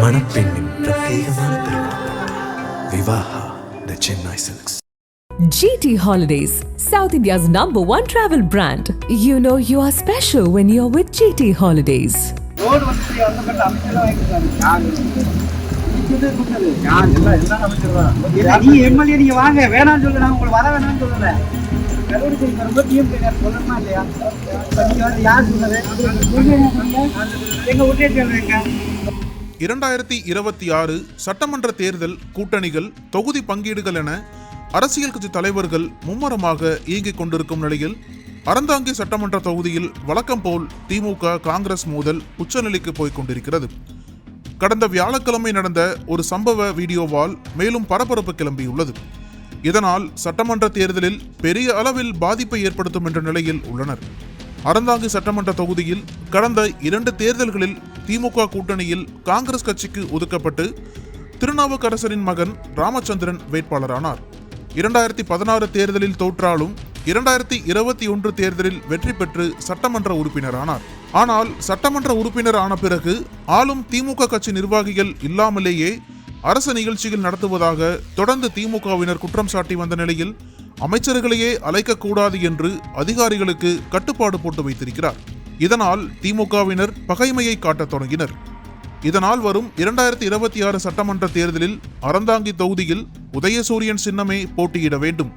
மணப்பெண்ணின் பிரத்யேகமான திருமணம் Vivaha the Chennai Silks. GT Holidays, South India's #1 travel brand. You know you are special when you're with GT Holidays. நீ MLA நீங்க வாங்க வேணாம்னு சொல்லு, நான் உங்களுக்கு வர வேணாம்னு சொல்லல. எங்க ஊர்லயே சொல்றேங்க. 2026 சட்டமன்ற தேர்தல் கூட்டணிகள், தொகுதி பங்கீடுகள் என அரசியல் கட்சி தலைவர்கள் மும்முரமாக இயங்கிக் கொண்டிருக்கும் நிலையில் அறந்தாங்கி சட்டமன்ற தொகுதியில் வழக்கம் போல் திமுக காங்கிரஸ் மோதல் உச்சநிலைக்கு போய்க் கொண்டிருக்கிறது. கடந்த வியாழக்கிழமை நடந்த ஒரு சம்பவ வீடியோவால் மேலும் பரபரப்பு கிளம்பியுள்ளது. இதனால் சட்டமன்ற தேர்தலில் பெரிய அளவில் பாதிப்பை ஏற்படுத்தும் என்ற நிலையில் உள்ளனர். அறந்தாங்கி சட்டமன்ற தொகுதியில் கடந்த 2 தேர்தல்களில் திமுக கூட்டணியில் காங்கிரஸ் கட்சிக்கு ஒதுக்கப்பட்டு திருநாவுக்கரசரின் மகன் ராமச்சந்திரன் வேட்பாளரானார். 2016 தேர்தலில் தோற்றாலும் 2021 தேர்தலில் வெற்றி பெற்று சட்டமன்ற உறுப்பினரானார். ஆனால் சட்டமன்ற உறுப்பினர் ஆன பிறகு ஆளும் திமுக கட்சி நிர்வாகிகள் இல்லாமலேயே அரசு நிகழ்ச்சிகள் நடத்துவதாக தொடர்ந்து திமுகவினர் குற்றம் சாட்டி வந்த நிலையில் அமைச்சர்களையே அழைக்கக்கூடாது என்று அதிகாரிகளுக்கு கட்டுப்பாடு போட்டு வைத்திருக்கிறார். இதனால் திமுகவினர் பகைமையை காட்டத் தொடங்கினர். இதனால் வரும் 2026 சட்டமன்ற தேர்தலில் அறந்தாங்கி தொகுதியில் உதயசூரியன் சின்னமே போட்டியிட வேண்டும்.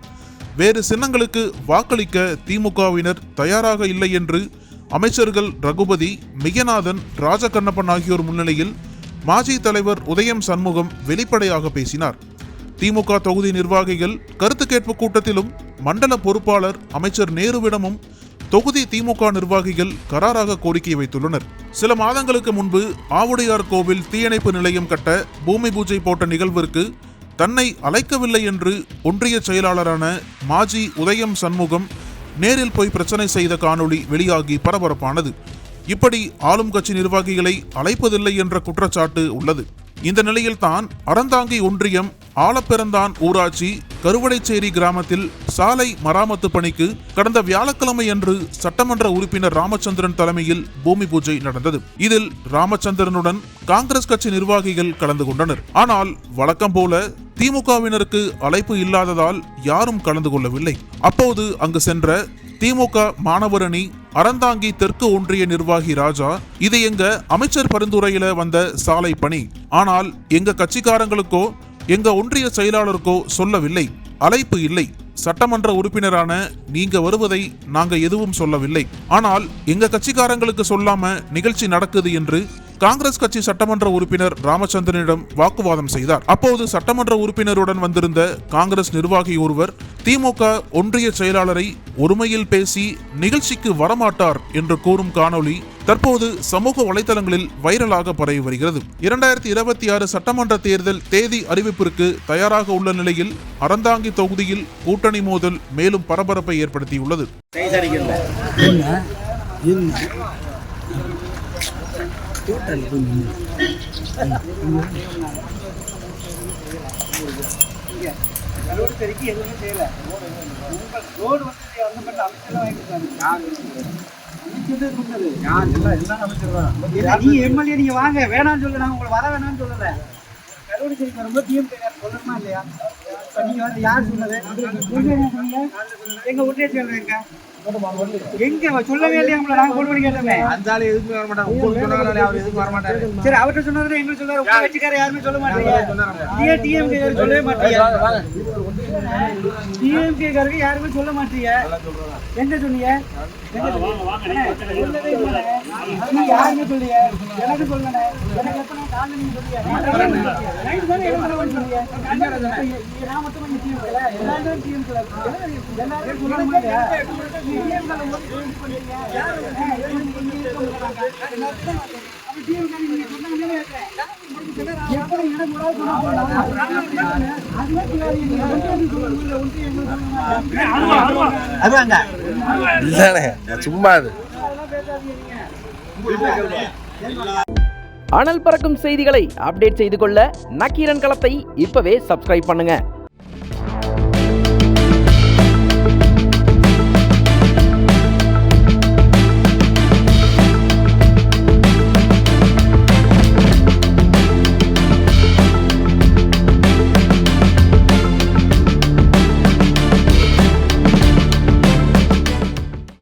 வேறு சின்னங்களுக்கு வாக்களிக்க திமுகவினர் தயாராக இல்லை என்று அமைச்சர்கள் ரகுபதி, மிகநாதன், ராஜகண்ணப்பன் ஆகியோர் முன்னிலையில் மாஜி தலைவர் உதயம் சண்முகம் வெளிப்படையாக பேசினார். திமுக தொகுதி நிர்வாகிகள் கருத்து கேட்பு கூட்டத்திலும் மண்டல பொறுப்பாளர் அமைச்சர் நேருவிடமும் தொகுதி திமுக நிர்வாகிகள் கராராக கோரிக்கை வைத்துள்ளனர். சில மாதங்களுக்கு முன்பு ஆவுடையார் கோவில் தீயணைப்பு நிலையம் கட்ட பூமி பூஜை போட்ட நிகழ்விற்கு தன்னை அழைக்கவில்லை என்று ஒன்றிய செயலாளரான மாஜி உதயம் சண்முகம் நேரில் போய் பிரச்சனை செய்த காணொளி வெளியாகி பரபரப்பானது. இப்படி ஆளும் கட்சி நிர்வாகிகளை அழைப்பதில்லை என்ற குற்றச்சாட்டு உள்ளது. இந்த நிலையில் தான் அறந்தாங்கி ஒன்றியம் ஆலப்பிறந்தான் ஊராட்சி கருவடைச்சேரி கிராமத்தில் சாலை மராமத்து பணிக்கு கடந்த வியாழக்கிழமை அன்று சட்டமன்ற உறுப்பினர் ராமச்சந்திரன் தலைமையில் பூமி பூஜை நடந்தது. இதில் ராமச்சந்திரனுடன் காங்கிரஸ் கட்சி நிர்வாகிகள் கலந்து கொண்டனர். ஆனால் வழக்கம் போல திமுகவினருக்கு அழைப்பு இல்லாததால் யாரும் கலந்து கொள்ளவில்லை. அப்போது அங்கு சென்ற திமுக மாணவரணி அறந்தாங்கி தெற்கு ஒன்றிய நிர்வாகி ராஜா, இது எங்க அமைச்சர் பரிந்துரையில வந்த சாலை பணி, ஆனால் எங்க கட்சிக்காரங்களுக்கோ எங்க ஒன்றிய செயலாளருக்கோ சொல்லவில்லை, அழைப்பு இல்லை. சட்டமன்ற உறுப்பினரான நீங்க வருவதை நாங்க எதுவும் சொல்லவில்லை, ஆனால் எங்க கட்சிக்காரங்களுக்கு சொல்லாம நிகழ்ச்சி நடக்குது என்று காங்கிரஸ் கட்சி சட்டமன்ற உறுப்பினர் ராமச்சந்திரனிடம் வாக்குவாதம் செய்தார். அப்போது சட்டமன்ற உறுப்பினருடன் வந்திருந்த காங்கிரஸ் நிர்வாகி ஒருவர் திமுக ஒன்றிய செயலாளரை ஒருமையில் பேசி நிகழ்ச்சிக்கு வரமாட்டார் என்று கூறும் காணொளி தற்போது சமூக வலைதளங்களில் வைரலாக பரவி வருகிறது. 2026 சட்டமன்ற தேர்தல் தேதி அறிவிப்பிற்கு தயாராக உள்ள நிலையில் அறந்தாங்கி தொகுதியில் கூட்டணி மோதல் மேலும் பரபரப்பை ஏற்படுத்தியுள்ளது. நீ எம்எல்ஏ நீங்க வாங்க வேணாம்னு சொல்லு, நான் உங்களுக்கு வர வேணாம்னு சொல்லல. கருவடைச்சேரிக்கு வரும்போது டிஎம்கே சொல்லணுமா இல்லையா? நீங்க வந்து யார் சொன்னது? எங்க ஊர்லயே சொல்றேங்க. எங்க சொல்லவே இல்லையா? உங்களை நாங்க போன் பண்ணி கேட்டோமே. அந்தால எதுக்கு வர மாட்டாங்க. உங்களுக்கு சொன்னாங்களே அவர் எதுக்கு வர மாட்டாரு. சரி அவர்ட்ட சொன்னதுல எங்களுக்கு சொல்றாரு. உங்க கட்சிக்கார யாருமே சொல்ல மாட்டீங்க. நீங்க டிஎம்கே காரங்க சொல்லவே மாட்டீங்க. டிஎம்கே காரங்க யாருமே சொல்ல மாட்டீங்க. என்ன சொன்னீங்க? சொல்லவே இல்லை. நீங்க யாருமே சொல்லிய எனக்கு சொல்லல. எனக்கு எப்ப நான் காலையில நீங்க சொல்லிய நைட் தானே எடுக்கணும்னு சொல்லிய. நான் மட்டும் கொஞ்சம் டிஎம்கே எல்லாரும் டிஎம்கே எல்லாரும் சொல்லுங்க. சும்மா அனல் பறக்கும் செய்திகளை அப்டேட் செய்து கொள்ள நக்கீரன் களத்தை இப்பவே சப்ஸ்கிரைப் பண்ணுங்க.